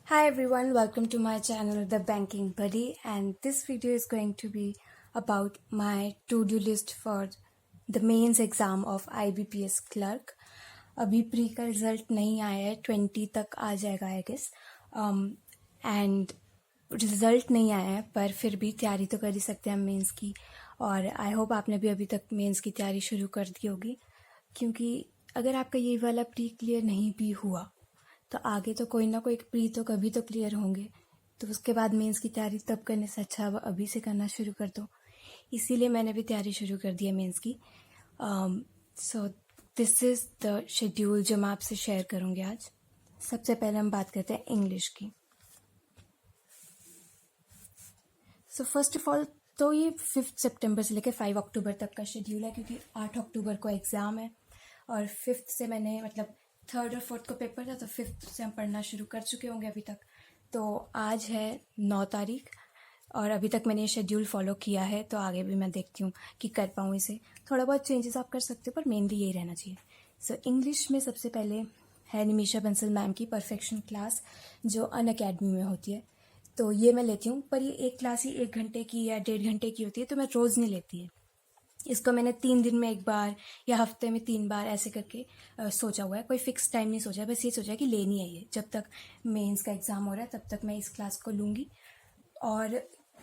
Hi everyone, welcome to my channel The Banking Buddy, and this video is going to be about my to-do list for the mains exam of IBPS clerk. अभी pre का result नहीं आया है, 20 तक आ जाएगा I guess, and result नहीं आया है पर फिर भी तैयारी तो कर ही सकते हैं हम मेंस की। और आई होप आपने भी अभी तक मेंस की तैयारी शुरू कर दी होगी, क्योंकि अगर आपका ये वाला प्री क्लियर नहीं भी हुआ तो आगे तो कोई ना कोई प्री तो कभी तो क्लियर होंगे, तो उसके बाद मेंस की तैयारी तब करने से अच्छा अभी से करना शुरू कर दो। इसीलिए मैंने भी तैयारी शुरू कर दी है मेंस की। So this is the schedule जो मैं आपसे शेयर करूँगी आज। सबसे पहले हम बात करते हैं इंग्लिश की। सो फर्स्ट ऑफ ऑल तो ये 5 सितंबर से लेकर 5 अक्टूबर तक का शेड्यूल है, क्योंकि 8 अक्टूबर को एग्ज़ाम है और 5th से मैंने मतलब 3rd और 4th को पेपर था, तो 5th से हम पढ़ना शुरू कर चुके होंगे अभी तक। तो आज है 9 तारीख और अभी तक मैंने ये शेड्यूल फॉलो किया है, तो आगे भी मैं देखती हूँ कि कर पाऊँ इसे। थोड़ा बहुत चेंजेस आप कर सकते हो पर मेनली यही रहना चाहिए। सो इंग्लिश में सबसे पहले है निमिषा बंसल मैम की परफेक्शन क्लास, जो अनअकैडमी में होती है। तो ये मैं लेती हूँ, पर ये एक क्लास ही 1 घंटे की या 1.5 घंटे की होती है, तो मैं रोज़ नहीं लेती है। इसको मैंने 3 दिन में 1 बार या हफ्ते में 3 बार ऐसे करके सोचा हुआ है। कोई फिक्स टाइम नहीं सोचा है, बस ये सोचा है कि लेनी है ये। जब तक मेंस का एग्ज़ाम हो रहा है तब तक मैं इस क्लास को लूँगी। और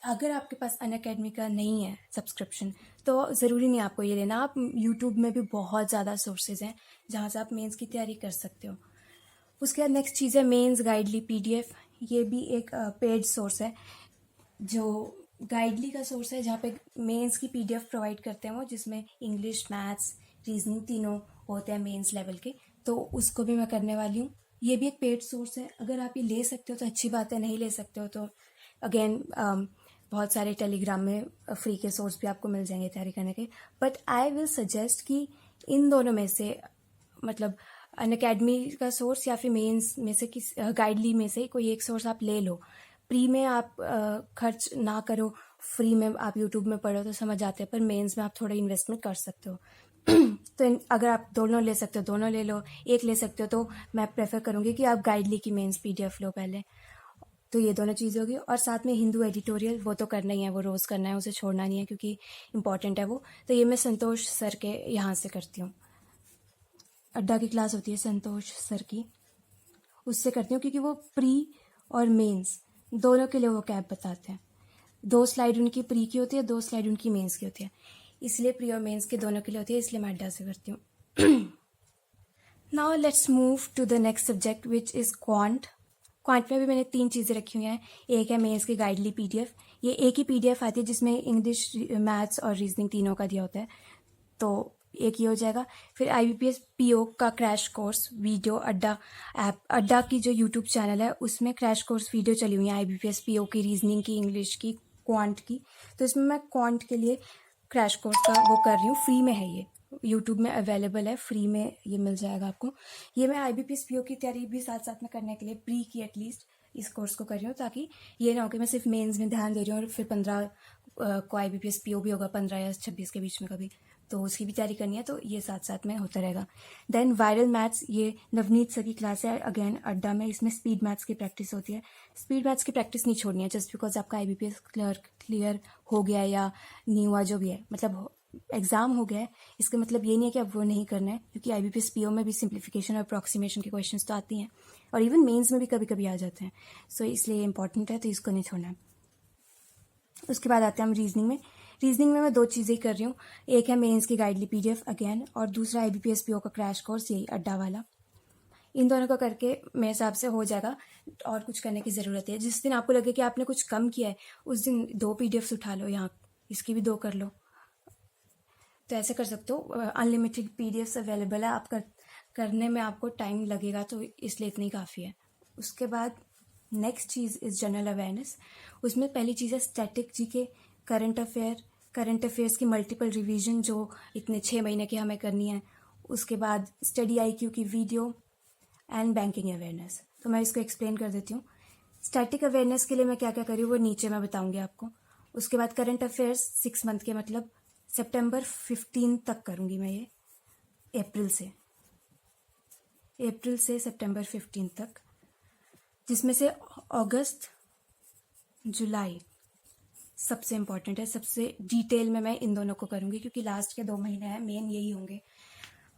अगर आपके पास अनअकैडमी का नहीं है सब्सक्रिप्शन तो ज़रूरी नहीं आपको ये लेना। आप यूट्यूब में भी बहुत ज़्यादा सोर्सेज हैं जहाँ से आप मेंस की तैयारी कर सकते हो। उसके बाद नेक्स्ट चीज़ है मेंस गाइडली PDF। ये भी एक पेड सोर्स है, जो गाइडली का सोर्स है, जहाँ पे मेंस की PDF प्रोवाइड करते हैं वो, जिसमें इंग्लिश, मैथ्स, रीजनिंग तीनों होते हैं मेंस लेवल के। तो उसको भी मैं करने वाली हूँ। ये भी एक पेड सोर्स है, अगर आप ये ले सकते हो तो अच्छी बात है, नहीं ले सकते हो तो अगेन बहुत सारे टेलीग्राम में फ्री के सोर्स भी आपको मिल जाएंगे तैयारी करने के। बट आई विल सजेस्ट कि इन दोनों में से मतलब अनअकैडमी का सोर्स या फिर मेंस में से किस गाइडली में से कोई एक सोर्स आप ले लो। प्री में आप खर्च ना करो, फ्री में आप यूट्यूब में पढ़ो तो समझ आते हैं, पर मेंस में आप थोड़ा इन्वेस्टमेंट कर सकते हो। तो अगर आप दोनों ले सकते हो दोनों ले लो, एक ले सकते हो तो मैं प्रेफर करूँगी कि आप गाइडली की मेंस PDF लो पहले। तो ये दोनों चीज़ें होगी, और साथ में हिंदू एडिटोरियल वो तो करना ही है, वो रोज़ करना है, उसे छोड़ना नहीं है क्योंकि इम्पॉर्टेंट है वो। तो ये मैं संतोष सर के यहाँ से करती हूँ। अड्डा की क्लास होती है संतोष सर की, उससे करती हूँ, क्योंकि वो प्री और मेंस दोनों के लिए वो कैब बताते हैं। 2 स्लाइड उनकी प्री की होती है, 2 स्लाइड उनकी मेंस की होती है, इसलिए प्री और मेंस के दोनों के लिए होती है, इसलिए मैं अड्डा से करती हूँ। Now let's move to the next subject which is quant. Quant में भी मैंने 3 चीज़ें रखी हुई हैं। एक है मेंस की गाइडली PDF, ये एक ही PDF आती है जिसमें इंग्लिश, मैथ्स और रीजनिंग तीनों का दिया होता है, तो एक ही हो जाएगा। फिर IBPS PO का क्रैश कोर्स वीडियो अड्डा ऐप, अड्डा की जो यूट्यूब चैनल है उसमें क्रैश कोर्स वीडियो चली हुई है IBPS PO की, रीजनिंग की, इंग्लिश की, क्वांट की। तो इसमें मैं क्वांट के लिए क्रैश कोर्स का वो कर रही हूँ, फ्री में है ये, यूट्यूब में अवेलेबल है, फ्री में ये मिल जाएगा आपको। ये मैं IBPS PO की तैयारी भी साथ साथ में करने के लिए प्री की एटलीस्ट इस कोर्स को कर रही हूँ, ताकि ये ना हो कि मैं सिर्फ मेंस में ध्यान दे रही हूँ और फिर 15 को IBPS PO भी होगा, 15 या 26 के बीच में कभी, तो उसकी भी तैयारी करनी है, तो ये साथ साथ में होता रहेगा। देन वायरल मैथ्स, ये नवनीत सर की क्लास है, अगेन अड्डा में। इसमें स्पीड मैथ्स की प्रैक्टिस होती है। स्पीड मैथ्स की प्रैक्टिस नहीं छोड़नी है जस्ट बिकॉज आपका IBPS क्लियर हो गया है या नहीं हुआ, जो भी है, मतलब एग्जाम हो गया है, इसका मतलब ये नहीं है कि अब वो नहीं करना है, क्योंकि IBPS PO में भी सिंप्लीफिकेशन और अप्रॉक्सीमेशन के क्वेश्चंस तो आती हैं, और इवन मेंस में भी कभी कभी आ जाते हैं। सो इसलिए इंपॉर्टेंट है, तो इसको नहीं छोड़ना है। उसके बाद आते हैं हम रीजनिंग में। रीजनिंग में मैं 2 चीज़ें कर रही हूँ, एक है मेंस की गाइडली PDF अगेन, और दूसरा IBPS PO का क्रैश कोर्स, यही अड्डा वाला। इन दोनों को करके मेरे हिसाब से हो जाएगा, और कुछ करने की ज़रूरत है। जिस दिन आपको लगे कि आपने कुछ कम किया है उस दिन 2 PDFs उठा लो, यहाँ इसकी भी 2 कर लो, तो ऐसे कर सकते हो। अनलिमिटेड PDFs अवेलेबल है, आप करने में आपको टाइम लगेगा, तो इसलिए इतनी काफ़ी है। उसके बाद next cheese is general awareness. उसमें पहली चीज़ है स्टैटिक GK, करंट अफेयर्स की मल्टीपल रिवीजन, जो इतने 6 महीने की हमें करनी है। उसके बाद स्टडी IQ की वीडियो एंड बैंकिंग अवेयरनेस। तो मैं इसको एक्सप्लेन कर देती हूँ। स्टैटिक अवेयरनेस के लिए मैं क्या क्या करी हूँ वो नीचे मैं बताऊँगी आपको। उसके बाद करंट अफेयर्स 6 मंथ के, मतलब सितंबर 15 तक करूँगी मैं ये, अप्रैल से सितंबर 15 तक। जिसमें से अगस्त जुलाई सबसे इम्पॉर्टेंट है, सबसे डिटेल में मैं इन दोनों को करूँगी क्योंकि लास्ट के 2 महीने हैं, मेन यही होंगे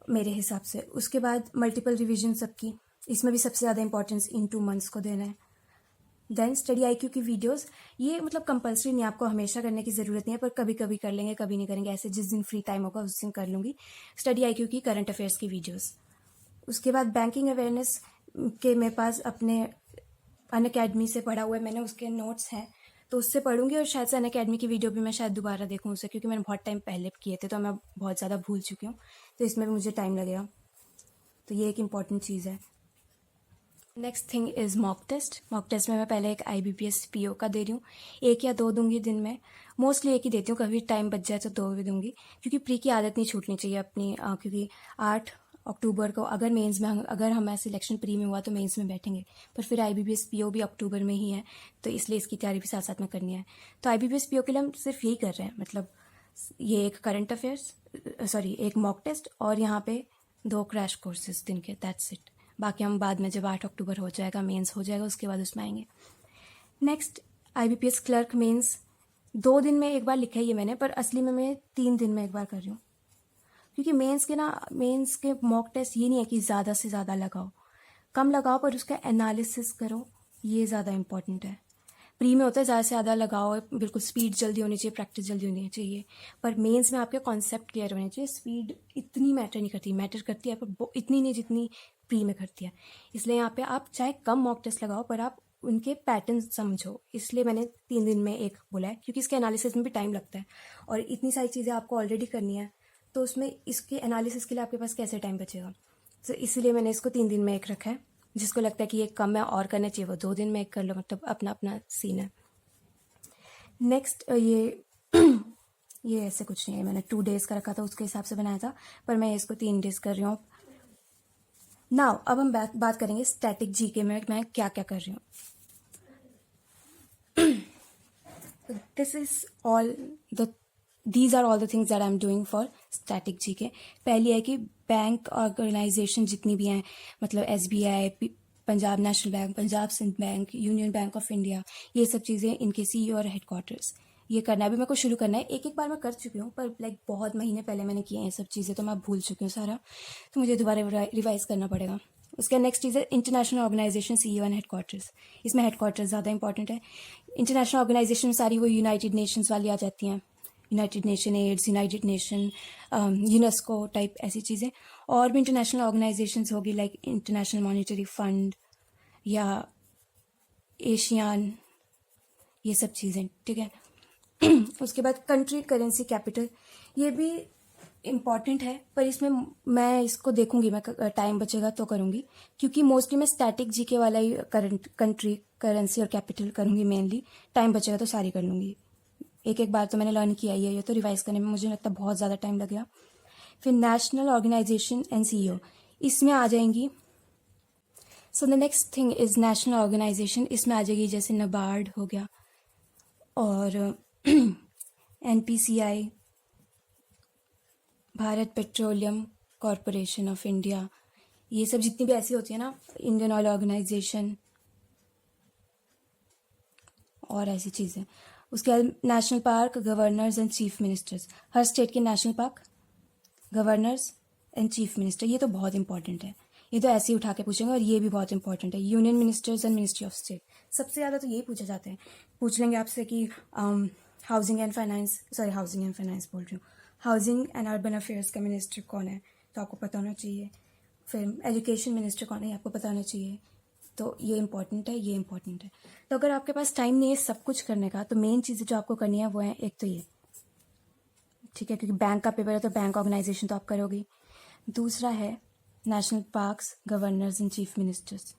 मेरे हिसाब से। उसके बाद मल्टीपल रिवीजन सबकी, इसमें भी सबसे ज़्यादा इंपॉर्टेंस इन 2 मंथ्स को देना है। देन स्टडी IQ की वीडियोस, ये मतलब कंपलसरी नहीं, आपको हमेशा करने की ज़रूरत नहीं है, पर कभी कभी कर लेंगे, कभी नहीं करेंगे, ऐसे जिस दिन फ्री टाइम होगा उस दिन कर लूँगी स्टडी IQ की करंट अफेयर्स की वीडियोस। उसके बाद बैंकिंग अवेयरनेस के मेरे पास अपने अनअकैडमी से पढ़ा हुआ है मैंने, उसके नोट्स हैं तो उससे पढ़ूंगी, और शायद से अनअकैडमी की वीडियो भी मैं शायद दोबारा देखूँ उसे, क्योंकि मैंने बहुत टाइम पहले किए थे तो मैं बहुत ज़्यादा भूल चुकी हूँ, तो इसमें भी मुझे टाइम लगेगा, तो ये एक इम्पॉर्टेंट चीज़ है। Next thing is mock test. Mock test में मैं पहले एक IBPS PO का दे रही हूँ, 1 या 2 दूंगी दिन में, मोस्टली 1 ही देती हूँ, कभी टाइम बच जाए तो 2 भी दूंगी, क्योंकि प्री की आदत नहीं छूटनी चाहिए अपनी, क्योंकि 8 अक्टूबर को अगर मेंस में अगर हमारा सिलेक्शन प्री में हुआ तो मेंस में बैठेंगे, पर फिर IBPS PO भी अक्टूबर में ही है, तो इसलिए इसकी तैयारी भी साथ साथ में करनी है। तो IBPS PO के लिए हम सिर्फ यही कर रहे हैं, मतलब ये एक करंट अफेयर्स, सॉरी एक मॉक टेस्ट, और यहाँ पे 2 क्रैश कोर्सेज दिन के, दैट्स इट। बाकी हम बाद में जब 8 अक्टूबर हो जाएगा, मेंस हो जाएगा, उसके बाद उसमें आएंगे। नेक्स्ट IBPS क्लर्क मेंस 2 दिन में एक बार लिखा है ये मैंने, पर असली में मैं 3 दिन में एक बार कर रही हूँ, क्योंकि मेंस के मॉक टेस्ट ये नहीं है कि ज़्यादा से ज़्यादा लगाओ, कम लगाओ पर उसका एनालिसिस करो, ये ज़्यादा इंपॉर्टेंट है। प्री में होता है ज़्यादा से ज़्यादा लगाओ, बिल्कुल स्पीड जल्दी होनी चाहिए, प्रैक्टिस जल्दी होनी चाहिए, पर मेंस में आपके कॉन्सेप्ट क्लियर होने चाहिए। स्पीड इतनी मैटर नहीं करती, मैटर करती है पर इतनी नहीं जितनी प्री में करती है। इसलिए यहाँ पे आप चाहे कम मॉक टेस्ट लगाओ पर आप उनके पैटर्न समझो, इसलिए मैंने 3 दिन में एक बोला है, क्योंकि इसके एनालिसिस में भी टाइम लगता है और इतनी सारी चीज़ें आपको ऑलरेडी करनी है, तो उसमें इसके एनालिसिस के लिए आपके पास कैसे टाइम बचेगा। तो इसलिए मैंने इसको 3 दिन में एक रखा है। जिसको लगता है कि ये कम है और करना चाहिए वो 2 दिन में एक कर लो, मतलब अपना अपना सीन है। नेक्स्ट ये ऐसे कुछ नहीं है, मैंने 2 डेज़ का रखा था, उसके हिसाब से बनाया था, पर मैं इसको 3 डेज़ कर रही हूँ। नाउ अब हम बात करेंगे स्टैटिक GK में मैं क्या क्या कर रही हूँ। these are all the things that I'm doing for static GK। पहली है कि बैंक ऑर्गेनाइजेशन जितनी भी हैं, मतलब SBI, Punjab National Bank, Punjab Sindh Bank, Union Bank of India, ये सब चीज़ें, इनके CEO और हेडक्वार्टर्स, ये करना है। अभी मेरे को शुरू करना है, एक बार मैं कर चुकी हूँ, पर बहुत महीने पहले मैंने किए हैं ये सब चीज़ें, तो मैं भूल चुकी हूँ सारा, तो मुझे दोबारा रिवाइज करना पड़ेगा। उसका नेक्स्ट चीज़ है international organisation CEO and headquarters. इसमें हेडक्वार्टर्स ज़्यादा इंपॉर्टेंट है। इंटरनेशनल ऑर्गेनाइजेशन में सारी वो यूनाइटेड नेशंस वाली आ जाती हैं, United Nation AIDS, United Nation, UNESCO type ऐसी चीज़ें, और भी इंटरनेशनल ऑर्गेनाइजेशंस होगी लाइक इंटरनेशनल मॉनिटरी फंड या एशियान, ये सब चीज़ें, ठीक है। उसके बाद कंट्री करेंसी कैपिटल, ये भी इम्पॉर्टेंट है, पर इसमें मैं इसको देखूंगी, मैं टाइम बचेगा तो करूंगी, क्योंकि मोस्टली मैं स्टैटिक GK वाला ही कंट्री करेंसी और कैपिटल करूंगी मेनली, टाइम बचेगा तो सारी कर लूंगी। एक बार तो मैंने लर्न किया ही है, ये तो रिवाइज करने में मुझे लगता है बहुत ज़्यादा टाइम लगेगा। फिर नेशनल ऑर्गेनाइजेशन एंड CEO, इसमें आ जाएंगी। So the next thing is national organisation, इसमें आ जाएगी जैसे NABARD हो गया, और NPCI, Bharat Petroleum Corporation of India, ये सब जितनी भी ऐसी होती है ना, इंडियन ऑयल ऑर्गेनाइजेशन और ऐसी चीज़ें। उसके बाद national park, governors and chief ministers, हर स्टेट के national park, governors and chief minister, ये तो बहुत इंपॉर्टेंट है, ये तो ऐसे ही उठा के पूछेंगे, और ये भी बहुत इंपॉर्टेंट है। Union ministers and ministry of state, सबसे ज़्यादा तो यही पूछे जाते हैं। पूछ लेंगे आपसे कि हाउसिंग एंड फाइनेंस बोल रही हूँ, हाउसिंग एंड अर्बन अफेयर्स का मिनिस्टर कौन है, तो आपको पता होना चाहिए। फिर एजुकेशन मिनिस्टर कौन है, आपको पता होना चाहिए। तो ये इंपॉर्टेंट है, ये इंपॉर्टेंट है। तो अगर आपके पास टाइम नहीं है सब कुछ करने का, तो मेन चीज़ें जो आपको करनी है वो है, एक तो ये, ठीक है, क्योंकि बैंक का पेपर है तो बैंक ऑर्गेनाइजेशन तो आप करोगे। दूसरा है national parks, governors and chief ministers,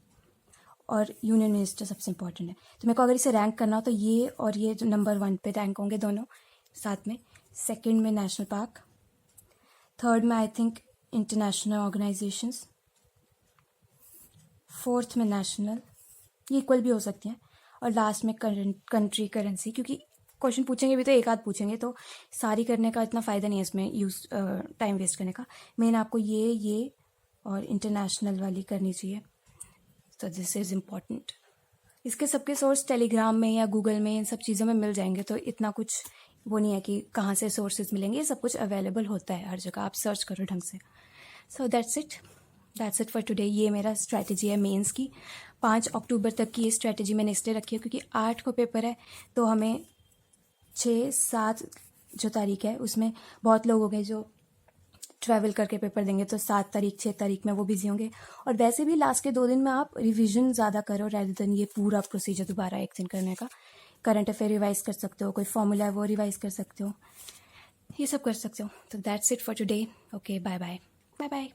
और यूनियन मिनिस्टर सबसे इंपॉर्टेंट है। तो मेरे को अगर इसे रैंक करना हो तो ये और ये जो नंबर 1 पे रैंक होंगे दोनों साथ में। सेकंड में नेशनल पार्क, थर्ड में I think international organisations, fourth में नेशनल, ये इक्वल भी हो सकती हैं, और लास्ट में कंट्री करेंसी, क्योंकि क्वेश्चन पूछेंगे भी तो एक आध पूछेंगे, तो सारी करने का इतना फ़ायदा नहीं है इसमें, टाइम वेस्ट करने का। मेन आपको ये और इंटरनेशनल वाली करनी चाहिए, तो दिस इज़ इम्पॉर्टेंट। इसके सबके सोर्स टेलीग्राम में या गूगल में इन सब चीज़ों में मिल जाएंगे, तो इतना कुछ वो नहीं है कि कहाँ से सोर्सेज मिलेंगे, ये सब कुछ अवेलेबल होता है हर जगह, आप सर्च करो ढंग से। So that's it for today. ये मेरा स्ट्रैटेजी है मेंस की। 5 अक्टूबर तक की ये स्ट्रैटेजी मैंने इसलिए रखी है क्योंकि 8 को पेपर है, तो हमें 6-7 जो तारीख है उसमें बहुत लोग हो गए जो ट्रैवल करके पेपर देंगे, तो 7 तारीख 6 तारीख में वो बिजी होंगे। और वैसे भी लास्ट के 2 दिन में आप रिवीजन ज़्यादा करो रैदर देन ये पूरा प्रोसीजर दोबारा एक दिन करने का। करंट अफेयर रिवाइज कर सकते हो, कोई फॉर्मूला है वो रिवाइज कर सकते हो, ये सब कर सकते हो। तो that's it for today. Okay, bye bye bye bye.